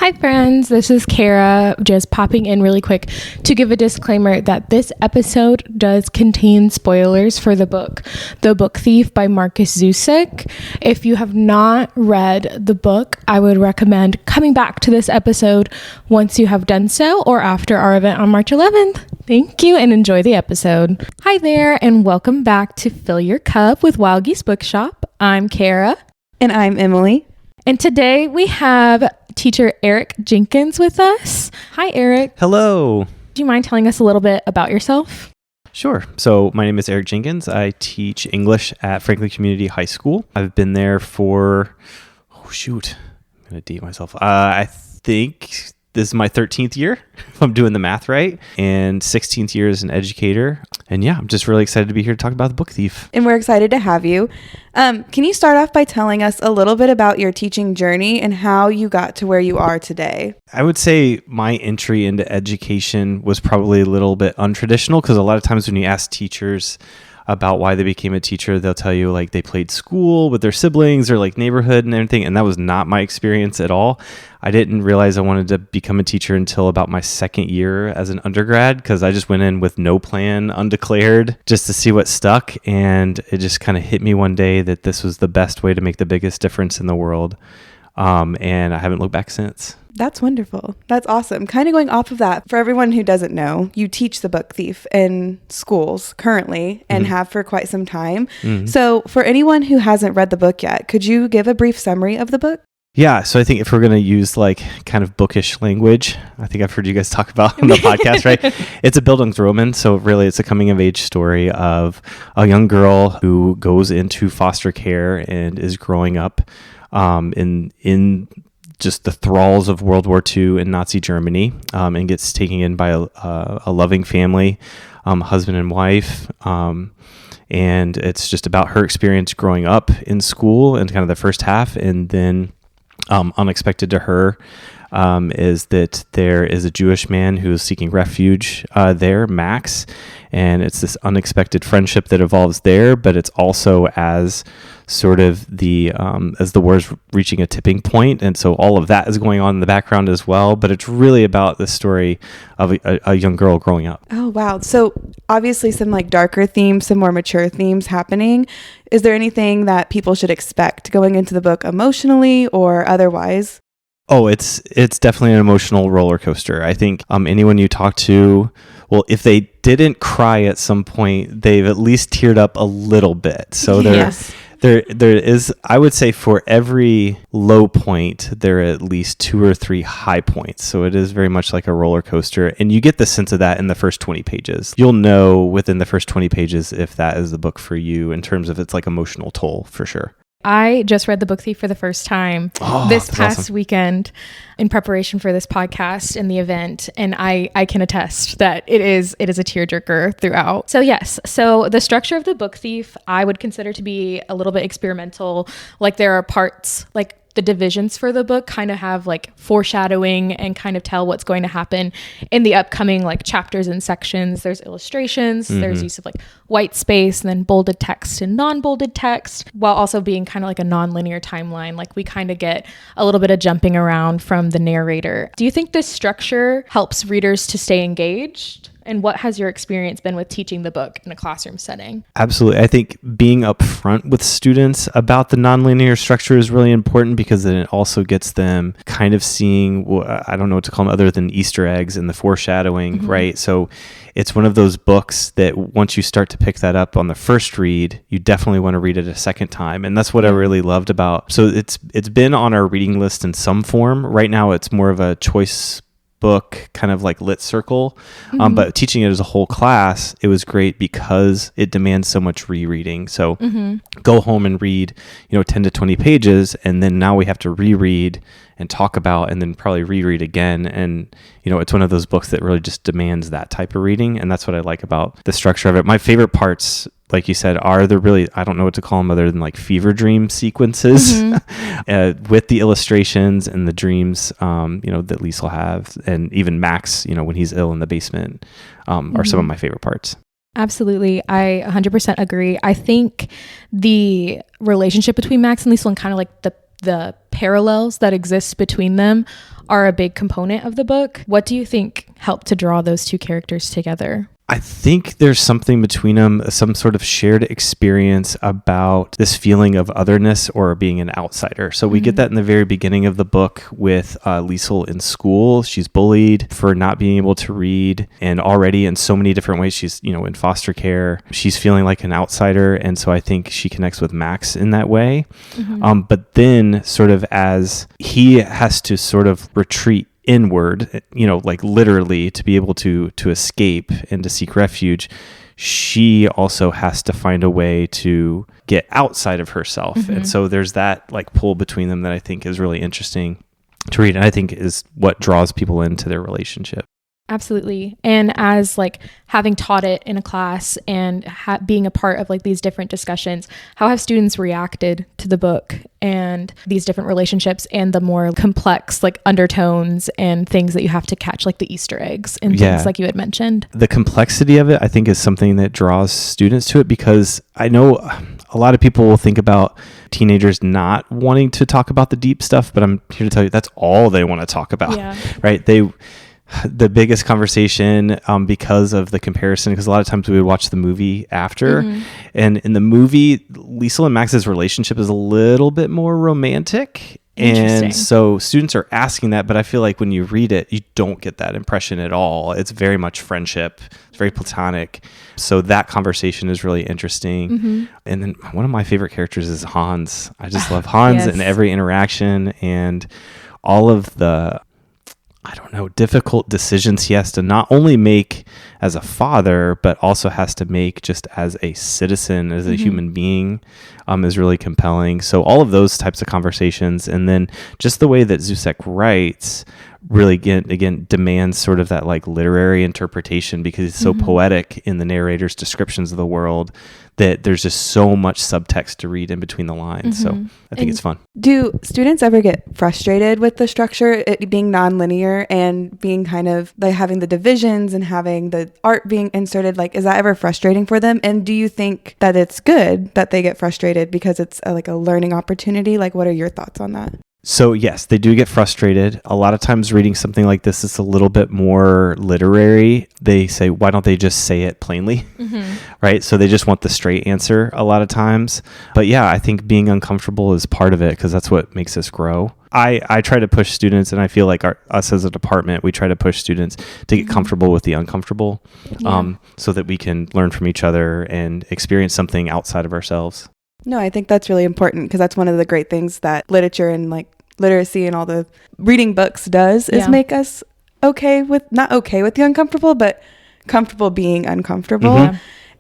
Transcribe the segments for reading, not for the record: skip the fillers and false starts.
Hi friends, this is Kara, just popping in really quick to give a disclaimer that this episode does contain spoilers for the book Thief by Markus Zusak. If you have not read the book, I would recommend coming back to this episode once you have done so or after our event on March 11th. Thank you and enjoy the episode. Hi there and welcome back to Fill Your Cup with Wild Geese Bookshop. I'm Kara. And I'm Emily. And today we have teacher Eric Jenkins with us. Hi, Eric. Hello. Do you mind telling us a little bit about yourself? Sure. So my name is Eric Jenkins. I teach English at Franklin Community High School. I've been there for, I'm going to date myself. I think this is my 13th year, if I'm doing the math right, and 16th year as an educator. And yeah, I'm just really excited to be here to talk about the book Thief. And we're excited to have you. Can you start off by telling us a little bit about your teaching journey and how you got to where you are today? I would say my entry into education was probably a little bit untraditional because a lot of times when you ask teachers about why they became a teacher, they'll tell you like they played school with their siblings or like neighborhood and everything. And that was not my experience at all. I didn't realize I wanted to become a teacher until about my second year as an undergrad because I just went in with no plan, undeclared, just to see what stuck. And it just kind of hit me one day that this was the best way to make the biggest difference in the world. And I haven't looked back since. That's wonderful. That's awesome. Kind of going off of that, for everyone who doesn't know, you teach the book Thief in schools currently and have for quite some time. So for anyone who hasn't read the book yet, could you give a brief summary of the book? Yeah, so I think if we're going to use like kind of bookish language, I think I've heard you guys talk about on the podcast, right? It's a Bildungsroman, so really it's a coming of age story of a young girl who goes into foster care and is growing up in just the thralls of World War II in Nazi Germany, and gets taken in by a loving family, husband and wife. And it's just about her experience growing up in school and kind of the first half. And then unexpected to her is that there is a Jewish man who is seeking refuge there, Max. And it's this unexpected friendship that evolves there, but it's also as sort of as the war is reaching a tipping point. And so all of that is going on in the background as well. But it's really about the story of a young girl growing up. Oh, wow. So obviously some like darker themes, some more mature themes happening. Is there anything that people should expect going into the book emotionally or otherwise? Oh, it's definitely an emotional roller coaster. I think anyone you talk to, well, if they didn't cry at some point, they've at least teared up a little bit. So there is, I would say for every low point, there are at least 2 or 3 high points. So it is very much like a roller coaster. And you get the sense of that in the first 20 pages. You'll know within the first 20 pages if that is the book for you in terms of its like emotional toll for sure. I just read The Book Thief for the first time this past awesome. Weekend in preparation for this podcast and the event. And I can attest that it is a tearjerker throughout. So yes, so the structure of The Book Thief, I would consider to be a little bit experimental. Like there are parts, like the divisions for the book kind of have like foreshadowing and kind of tell what's going to happen in the upcoming like chapters and sections. There's illustrations, there's use of like white space and then bolded text and non-bolded text, while also being kind of like a non-linear timeline. Like we kind of get a little bit of jumping around from the narrator. Do you think this structure helps readers to stay engaged? And what has your experience been with teaching the book in a classroom setting? Absolutely. I think being upfront with students about the nonlinear structure is really important because then it also gets them kind of seeing, I don't know what to call them other than Easter eggs and the foreshadowing, right? So it's one of those books that once you start to pick that up on the first read, you definitely want to read it a second time. And that's what I really loved about. So it's been on our reading list in some form. Right now, it's more of a choice book, kind of like lit circle, but teaching it as a whole class, it was great because it demands so much rereading. So go home and read 10 to 20 pages, and then now we have to reread and talk about and then probably reread again. And it's one of those books that really just demands that type of reading, and that's what I like about the structure of it. My favorite parts, like you said, are the really, I don't know what to call them other than like fever dream sequences with the illustrations and the dreams, that Lisa will have. And even Max, when he's ill in the basement, are some of my favorite parts. Absolutely. I 100% agree. I think the relationship between Max and Lisa and kind of like the the parallels that exist between them are a big component of the book. What do you think helped to draw those two characters together? I think there's something between them, some sort of shared experience about this feeling of otherness or being an outsider. So we get that in the very beginning of the book with Liesl in school. She's bullied for not being able to read, and already in so many different ways, she's, in foster care. She's feeling like an outsider. And so I think she connects with Max in that way. But then sort of as he has to sort of retreat inward, like literally to be able to escape and to seek refuge, she also has to find a way to get outside of herself. And so there's that like pull between them that I think is really interesting to read, and I think is what draws people into their relationship. Absolutely. And as like having taught it in a class and being a part of like these different discussions, how have students reacted to the book and these different relationships and the more complex like undertones and things that you have to catch, like the Easter eggs and things like you had mentioned? The complexity of it, I think, is something that draws students to it, because I know a lot of people will think about teenagers not wanting to talk about the deep stuff, but I'm here to tell you that's all they want to talk about, right? The biggest conversation, because of the comparison, because a lot of times we would watch the movie after, and in the movie, Liesl and Max's relationship is a little bit more romantic. And so students are asking that, but I feel like when you read it, you don't get that impression at all. It's very much friendship. It's very platonic. So that conversation is really interesting. And then one of my favorite characters is Hans. I just love Hans in every interaction, and all of the difficult decisions he has to not only make as a father, but also has to make just as a citizen, as a human being, is really compelling. So all of those types of conversations, and then just the way that Zusak writes really again demands sort of that like literary interpretation, because he's so poetic in the narrator's descriptions of the world that there's just so much subtext to read in between the lines. So I think it's fun. Do students ever get frustrated with the structure, it being nonlinear and being kind of like having the divisions and having the art being inserted? Like, is that ever frustrating for them? And do you think that it's good that they get frustrated because it's like a learning opportunity? Like, what are your thoughts on that? So yes, they do get frustrated. A lot of times reading something like this is a little bit more literary. They say, why don't they just say it plainly? Right? So they just want the straight answer a lot of times. But yeah, I think being uncomfortable is part of it, because that's what makes us grow. I try to push students, and I feel like us as a department, we try to push students to get comfortable with the uncomfortable, so that we can learn from each other and experience something outside of ourselves. No, I think that's really important, because that's one of the great things that literature and like literacy and all the reading books does is make us not okay with the uncomfortable, but comfortable being uncomfortable.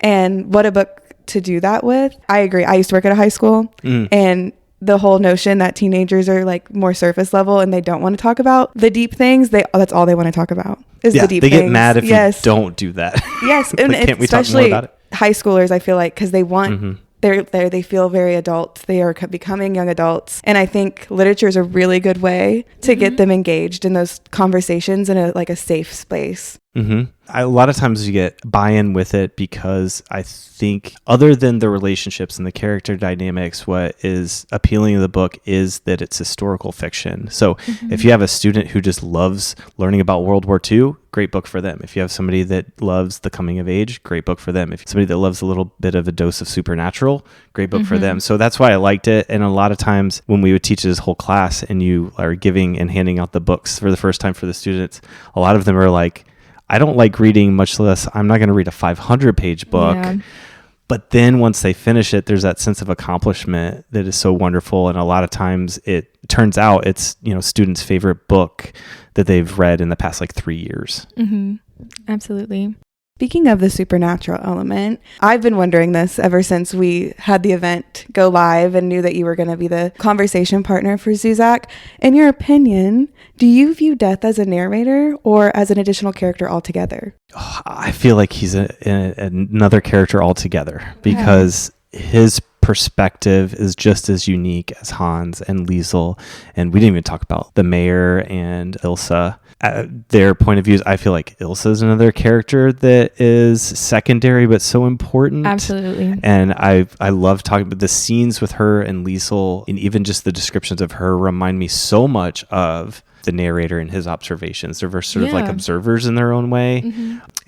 And what a book to do that with. I agree. I used to work at a high school, and the whole notion that teenagers are like more surface level and they don't want to talk about the deep things, that's all they want to talk about is the deep things. They get mad if you don't do that. Yes. And like, can't we talk more about it? High schoolers, I feel like, because they want they feel very adult. They are becoming young adults. And I think literature is a really good way to get them engaged in those conversations in a safe space. A lot of times you get buy-in with it, because I think other than the relationships and the character dynamics, what is appealing to the book is that it's historical fiction. So if you have a student who just loves learning about World War II, great book for them. If you have somebody that loves the coming of age, great book for them. If somebody that loves a little bit of a dose of supernatural, great book for them. So that's why I liked it. And a lot of times when we would teach this whole class and you are giving and handing out the books for the first time for the students, a lot of them are like, I don't like reading, much less I'm not going to read a 500-page book. Yeah. But then once they finish it, there's that sense of accomplishment that is so wonderful. And a lot of times it turns out it's, students' favorite book that they've read in the past 3 years. Absolutely. Speaking of the supernatural element, I've been wondering this ever since we had the event go live and knew that you were going to be the conversation partner for Zusak. In your opinion, do you view Death as a narrator or as an additional character altogether? I feel like he's another character altogether, because his perspective is just as unique as Hans and Liesel. And we didn't even talk about the mayor and Ilsa. Their point of views, I feel like Ilsa is another character that is secondary but so important. Absolutely. And I love talking about the scenes with her and Liesel, and even just the descriptions of her remind me so much of the narrator and his observations. They're sort of like observers in their own way,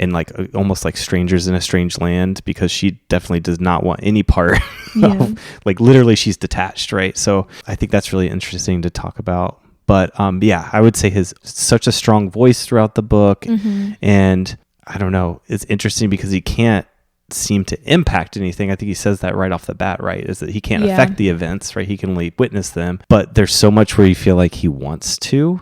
and like almost like strangers in a strange land, because she definitely does not want any part of, like, literally she's detached, right? So I think that's really interesting to talk about. But I would say his such a strong voice throughout the book, and I don't know, it's interesting because he can't seem to impact anything. I think he says that right off the bat, right? Is that he can't affect the events, right? He can only witness them, but there's so much where you feel like he wants to.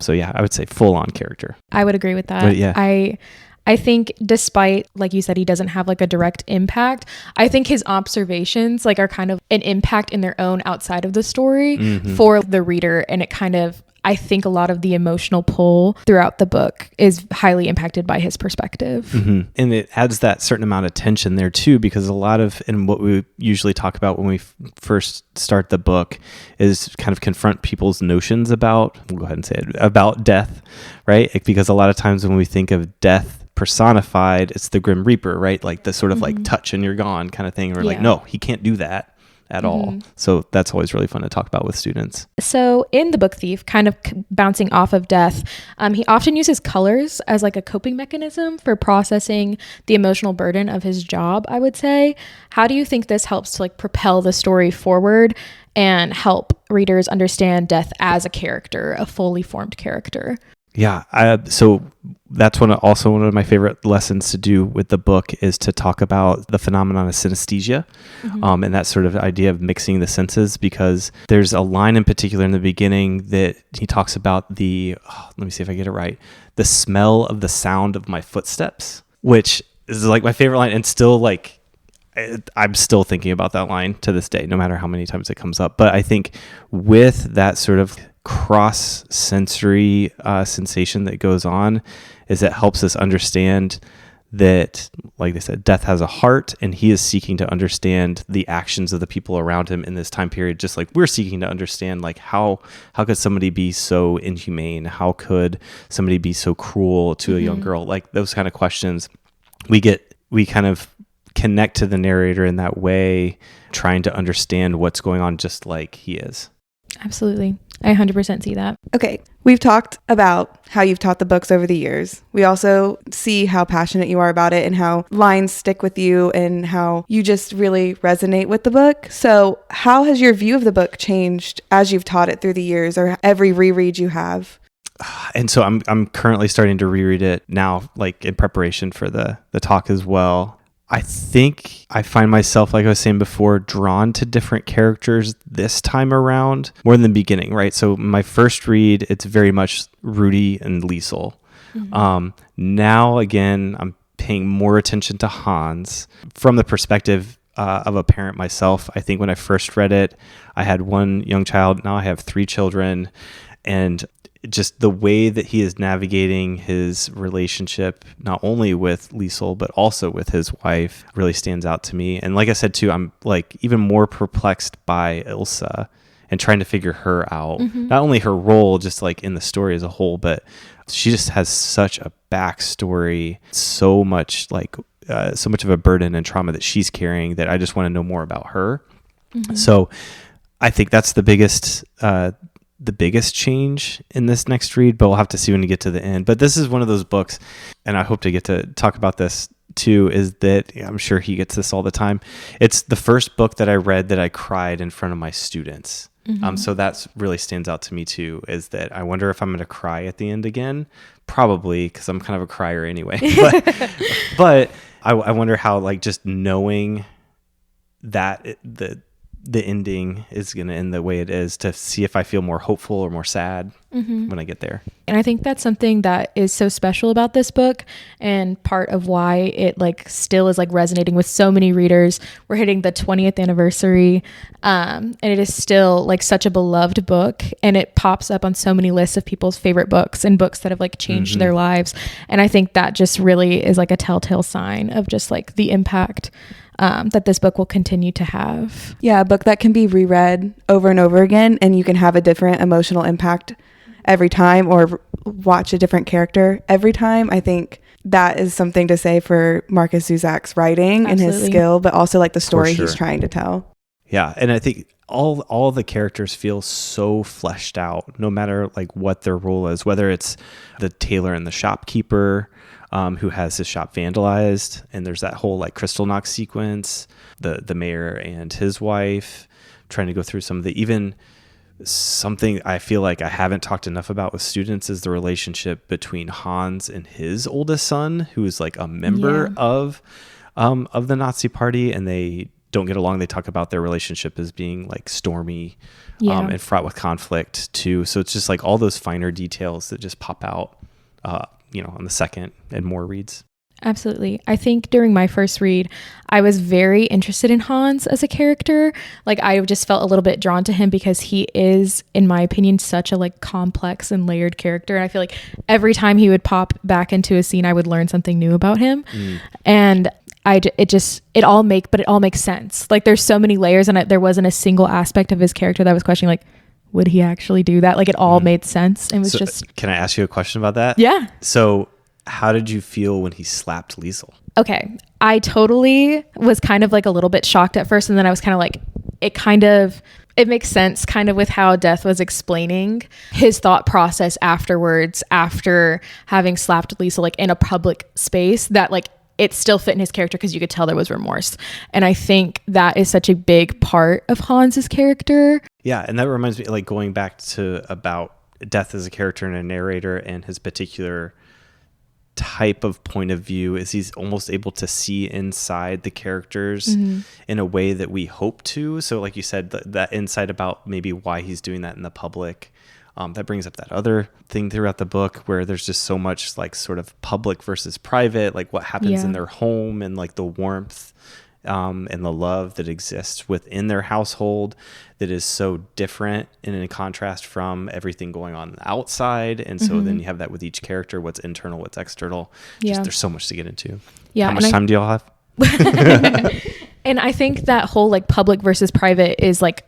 So yeah, I would say full on character. I would agree with that. But yeah. I think despite, like you said, he doesn't have like a direct impact, I think his observations like are kind of an impact in their own outside of the story for the reader. And it kind of, I think a lot of the emotional pull throughout the book is highly impacted by his perspective. And it adds that certain amount of tension there too, because a lot of, and what we usually talk about when we first start the book is kind of confront people's notions about, we'll go ahead and say it, about death, right? Because a lot of times when we think of death personified, it's the Grim Reaper, right? Like the sort of like touch and you're gone kind of thing. We're like, no, he can't do that at all. So that's always really fun to talk about with students. So in The Book Thief, kind of bouncing off of death, he often uses colors as like a coping mechanism for processing the emotional burden of his job, I would say. How do you think this helps to like propel the story forward and help readers understand death as a character, a fully formed character? Yeah. So that's one of my favorite lessons to do with the book is to talk about the phenomenon of synesthesia, and that sort of idea of mixing the senses, because there's a line in particular in the beginning that he talks about let me see if I get it right, the smell of the sound of my footsteps, which is like my favorite line, and still like I'm still thinking about that line to this day, no matter how many times it comes up. But I think with that sort of cross-sensory sensation that goes on, is it helps us understand that, like they said, death has a heart, and he is seeking to understand the actions of the people around him in this time period, just like we're seeking to understand, like how could somebody be so inhumane? How could somebody be so cruel to a young girl? Like those kind of questions, we kind of connect to the narrator in that way, trying to understand what's going on, just like he is. Absolutely. I 100% see that. Okay, we've talked about how you've taught the books over the years. We also see how passionate you are about it and how lines stick with you and how you just really resonate with the book. So how has your view of the book changed as you've taught it through the years, or every reread you have? And so I'm currently starting to reread it now, like in preparation for the talk as well. I think I find myself, like I was saying before, drawn to different characters this time around more than the beginning, right? So my first read, it's very much Rudy and Liesel. Now, again, I'm paying more attention to Hans from the perspective of a parent myself. I think when I first read it, I had one young child. Now I have 3 children, and just the way that he is navigating his relationship, not only with Liesel, but also with his wife, really stands out to me. And like I said, too, I'm like even more perplexed by Ilsa and trying to figure her out. Not only her role, just like in the story as a whole, but she just has such a backstory, so much of a burden and trauma that she's carrying that I just want to know more about her. So I think that's the biggest change in this next read, but we'll have to see when we get to the end. But this is one of those books, and I hope to get to talk about this too, is that I'm sure he gets this all the time. It's the first book that I read that I cried in front of my students. So that's really stands out to me too, is that I wonder if I'm going to cry at the end again. Probably, because I'm kind of a crier anyway. But I wonder how, like, just knowing that the ending is going to end the way it is, to see if I feel more hopeful or more sad when I get there. And I think that's something that is so special about this book, and part of why it like still is like resonating with so many readers. We're hitting the 20th anniversary, and it is still like such a beloved book, and it pops up on so many lists of people's favorite books and books that have like changed their lives. And I think that just really is like a telltale sign of just like the impact that this book will continue to have. Yeah, a book that can be reread over and over again, and you can have a different emotional impact every time, or watch a different character every time. I think that is something to say for Markus Zusak's writing and his skill, but also like the story he's trying to tell. Yeah, and I think all the characters feel so fleshed out, no matter like what their role is, whether it's the tailor and the shopkeeper who has his shop vandalized, and there's that whole like crystal knock sequence, the mayor and his wife trying to go through some of the, even something I feel like I haven't talked enough about with students is the relationship between Hans and his oldest son, who is like a member of the Nazi party, and they don't get along. They talk about their relationship as being like stormy and fraught with conflict too. So it's just like all those finer details that just pop out, on the second and more reads. Absolutely. I think during my first read, I was very interested in Hans as a character. Like, I just felt a little bit drawn to him because he is, in my opinion, such a like complex and layered character. And I feel like every time he would pop back into a scene, I would learn something new about him. And it all makes sense. Like, there's so many layers, and there wasn't a single aspect of his character that I was questioning, like, would he actually do that? Like, it all made sense. It was just. Can I ask you a question about that? Yeah. So how did you feel when he slapped Liesel? Okay. I totally was kind of like a little bit shocked at first. And then I was kind of like, it makes sense kind of with how Death was explaining his thought process afterwards, after having slapped Liesel like in a public space, that like it still fit in his character because you could tell there was remorse. And I think that is such a big part of Hans's character. Yeah. And that reminds me, like, going back to about Death as a character and a narrator, and his particular type of point of view is he's almost able to see inside the characters in a way that we hope to. So like you said, that insight about maybe why he's doing that in the public, that brings up that other thing throughout the book where there's just so much like sort of public versus private, like what happens in their home, and like the warmth and the love that exists within their household that is so different and in contrast from everything going on outside. And so then you have that with each character, what's internal, what's external. Just, there's so much to get into. Yeah. How much time do y'all have? And I think that whole like public versus private is like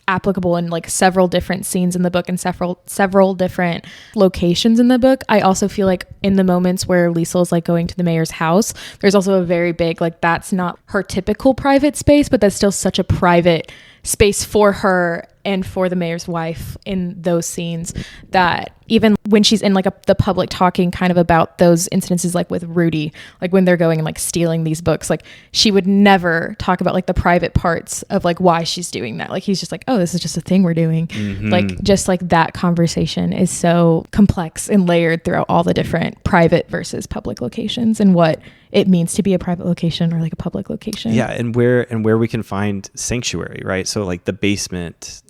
applicable in like several different scenes in the book and several different locations in the book. I also feel like in the moments where Liesel is like going to the mayor's house, there's also a very big, like, that's not her typical private space, but that's still such a private space for her and for the mayor's wife in those scenes, that even when she's in like the public talking kind of about those incidences, like with Rudy, like when they're going and like stealing these books, like she would never talk about like the private parts of like why she's doing that. Like he's just like, oh, this is just a thing we're doing. Like just like that conversation is so complex and layered throughout all the different private versus public locations and what it means to be a private location or like a public location. Yeah. And where we can find sanctuary, right? So like the basement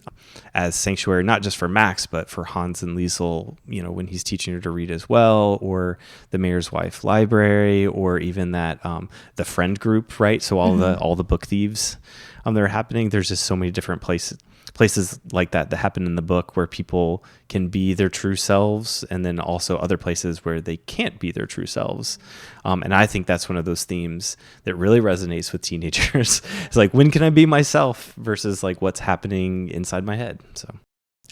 as sanctuary, not just for Max, but for Hans and Liesel, when he's teaching her to read as well, or the mayor's wife library, or even that, the friend group, right? So all the book thieves, that are happening. There's just so many different places like that happen in the book where people can be their true selves, and then also other places where they can't be their true selves. And I think that's one of those themes that really resonates with teenagers. It's like, when can I be myself versus like what's happening inside my head? So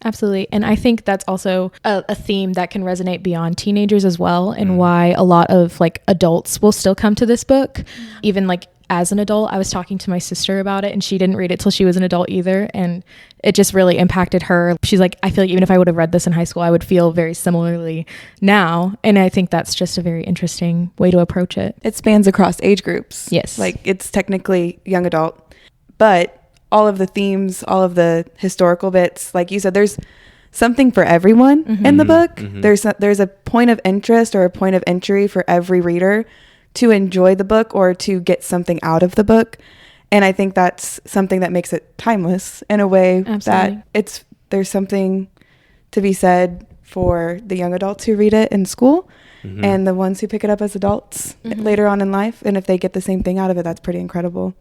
absolutely. And I think that's also a theme that can resonate beyond teenagers as well, and why a lot of like adults will still come to this book. Even like as an adult, I was talking to my sister about it, and she didn't read it till she was an adult either. And it just really impacted her. She's like, I feel like even if I would have read this in high school, I would feel very similarly now. And I think that's just a very interesting way to approach it. It spans across age groups. Yes. Like it's technically young adult, but all of the themes, all of the historical bits, like you said, there's something for everyone in the book. There's a point of interest or a point of entry for every reader to enjoy the book or to get something out of the book. And I think that's something that makes it timeless in a way. Absolutely. That there's something to be said for the young adults who read it in school and the ones who pick it up as adults later on in life. And if they get the same thing out of it, that's pretty incredible.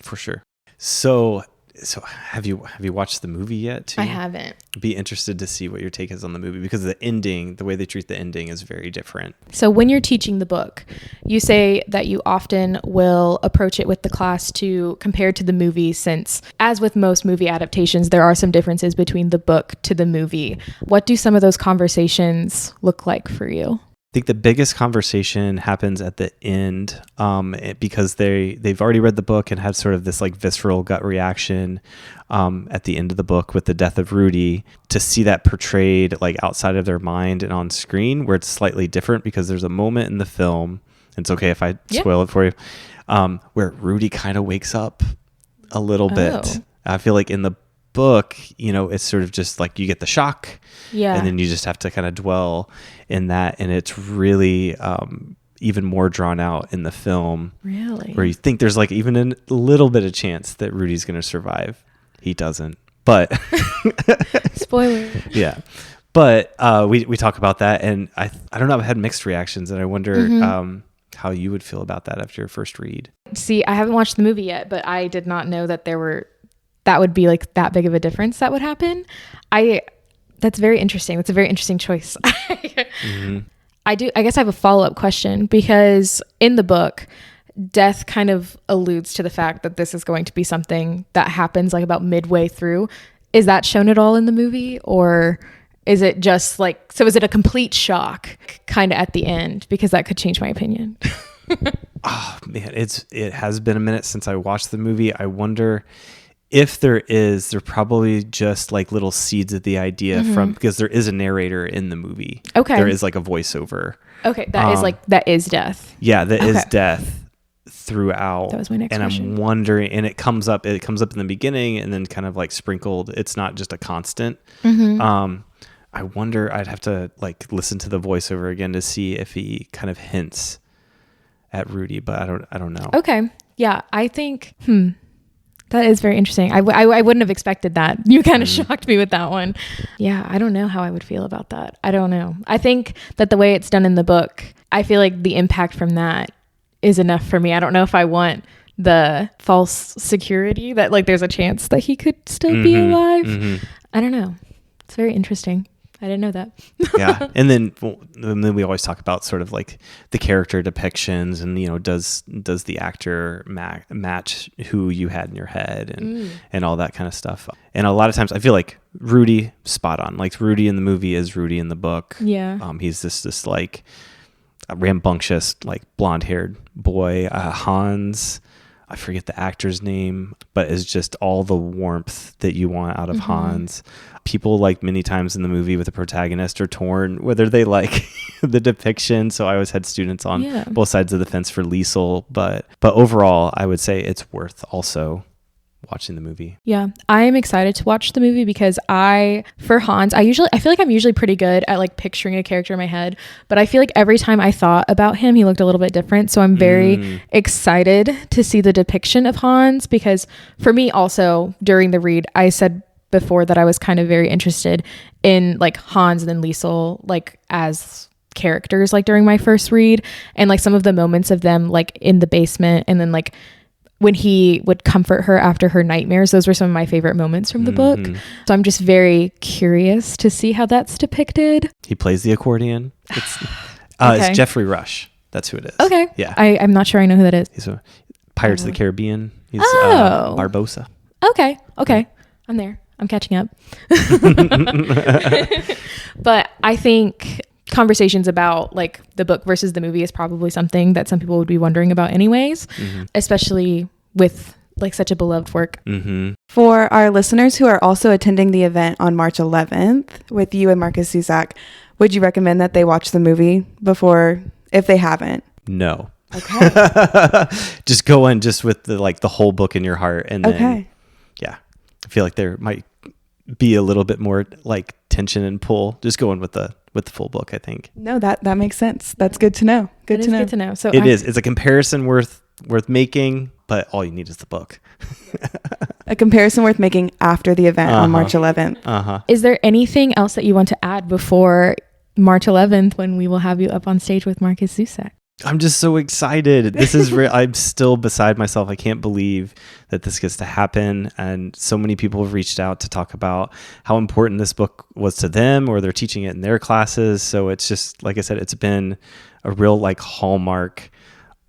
For sure. So So have you watched the movie yet too? I haven't. Be interested to see what your take is on the movie, because the ending, the way they treat the ending is very different. So when you're teaching the book, you say that you often will approach it with the class to compare to the movie, since as with most movie adaptations, there are some differences between the book to the movie. What do some of those conversations look like for you? I think the biggest conversation happens at the end, because they've already read the book and had sort of this like visceral gut reaction at the end of the book with the death of Rudy. To see that portrayed like outside of their mind and on screen, where it's slightly different, because there's a moment in the film, and it's okay if I spoil it for you, where Rudy kind of wakes up a little bit. I feel like in the book, it's sort of just like you get the shock, and then you just have to kind of dwell in that, and it's really even more drawn out in the film, really, where you think there's like even a little bit of chance that Rudy's going to survive. He doesn't, but spoiler. Yeah, but we talk about that, and I don't know, I've had mixed reactions, and I wonder how you would feel about that after your first read. See, I haven't watched the movie yet, but I did not know that that would be like that big of a difference that would happen. That's very interesting. That's a very interesting choice. I guess I have a follow-up question, because in the book, death kind of alludes to the fact that this is going to be something that happens like about midway through. Is that shown at all in the movie, or is it just like, so is it a complete shock kind of at the end? Because that could change my opinion. Oh man, it has been a minute since I watched the movie. I wonder if there probably just like little seeds of the idea from, because there is a narrator in the movie. Okay. There is like a voiceover. Okay. That is death. Yeah. That is death throughout. That was my next question. And I'm wondering, and it comes up in the beginning and then kind of like sprinkled. It's not just a constant. I wonder, I'd have to like listen to the voiceover again to see if he kind of hints at Rudy, but I don't know. Okay. Yeah. I think, that is very interesting. I wouldn't have expected that. You kind of shocked me with that one. Yeah, I don't know how I would feel about that. I don't know. I think that the way it's done in the book, I feel like the impact from that is enough for me. I don't know if I want the false security that like there's a chance that he could still be alive. I don't know. It's very interesting. I didn't know that. Yeah. And then we always talk about sort of like the character depictions and, does the actor match who you had in your head and all that kind of stuff. And a lot of times I feel like Rudy, spot on. Like Rudy in the movie is Rudy in the book. Yeah. He's this like rambunctious, like blonde haired boy. Hans, I forget the actor's name, but is just all the warmth that you want out of Hans. People, like many times in the movie with the protagonist, are torn whether they like the depiction. So I always had students on both sides of the fence for Liesel, but overall, I would say it's worth also watching the movie. Yeah, I am excited to watch the movie because for Hans, I feel like I'm usually pretty good at like picturing a character in my head, but I feel like every time I thought about him, he looked a little bit different. So I'm very excited to see the depiction of Hans, because for me also during the read, I said before that I was kind of very interested in like Hans and then Liesel like as characters like during my first read, and like some of the moments of them like in the basement, and then like when he would comfort her after her nightmares. Those were some of my favorite moments from the book. So I'm just very curious to see how that's depicted. He plays the accordion. It's Jeffrey Rush. That's who it is. Okay. Yeah. I'm not sure I know who that is. He's a Pirates of the Caribbean. He's Barbossa. Okay. I'm there. I'm catching up. But I think conversations about like the book versus the movie is probably something that some people would be wondering about anyways, especially with like such a beloved work. For our listeners who are also attending the event on March 11th with you and Markus Zusak, would you recommend that they watch the movie before, if they haven't? No. Okay. Just go in just with the whole book in your heart, and then I feel like there might be a little bit more like tension and pull. Just go in with the full book, I think. No, that makes sense. That's good to know. Good to know. So it's a comparison worth making, but all you need is the book. A comparison worth making after the event on March 11th. Is there anything else that you want to add before March 11th when we will have you up on stage with Markus Zusak? I'm just so excited. This is I'm still beside myself. I can't believe that this gets to happen. And so many people have reached out to talk about how important this book was to them, or they're teaching it in their classes. So it's just, like I said, it's been a real like hallmark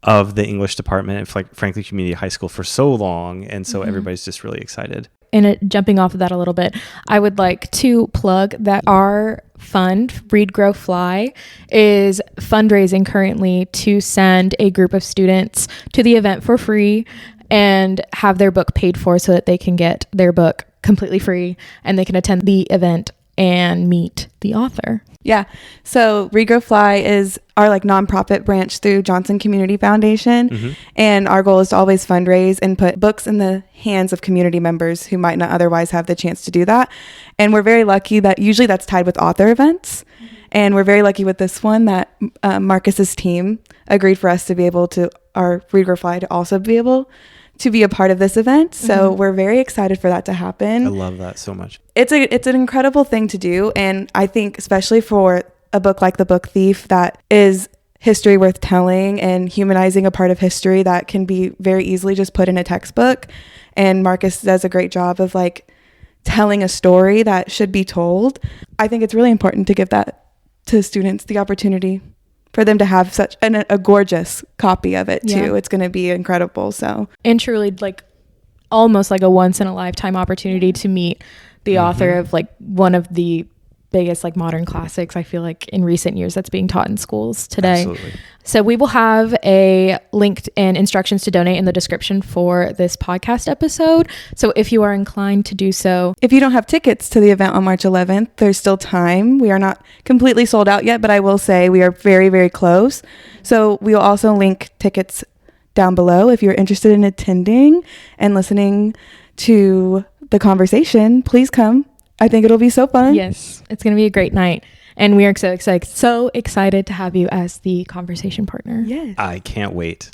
of the English department of like Franklin Community High School for so long. And so everybody's just really excited. And jumping off of that a little bit, I would like to plug that our fund, Read, Grow, Fly, is fundraising currently to send a group of students to the event for free and have their book paid for so that they can get their book completely free and they can attend the event and meet the author. Yeah. So Read, Grow, Fly is our like nonprofit branch through Johnson Community Foundation. And our goal is to always fundraise and put books in the hands of community members who might not otherwise have the chance to do that. And we're very lucky that usually that's tied with author events. And we're very lucky with this one that Markus's team agreed for us to be able to, our Read, Grow, Fly, to also be able to be a part of this event. So we're very excited for that to happen. I love that so much. It's an incredible thing to do. And I think especially for a book like The Book Thief that is history worth telling and humanizing a part of history that can be very easily just put in a textbook. And Markus does a great job of like telling a story that should be told. I think it's really important to give that to students, the opportunity for them to have such a gorgeous copy of it too. It's going to be incredible. So, and truly like almost like a once in a lifetime opportunity to meet the author of like one of the biggest like modern classics, I feel like in recent years, that's being taught in schools today. Absolutely. So we will have a link and instructions to donate in the description for this podcast episode. So if you are inclined to do so. If you don't have tickets to the event on March 11th, there's still time. We are not completely sold out yet, but I will say we are very, very close. So we will also link tickets down below if you're interested in attending and listening to the conversation. Please come. I think it'll be so fun. Yes, it's going to be a great night. And we are so excited to have you as the conversation partner. Yes. I can't wait.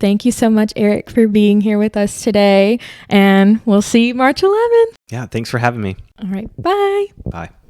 Thank you so much, Eric, for being here with us today. And we'll see you March 11th. Yeah, thanks for having me. All right. Bye. Bye.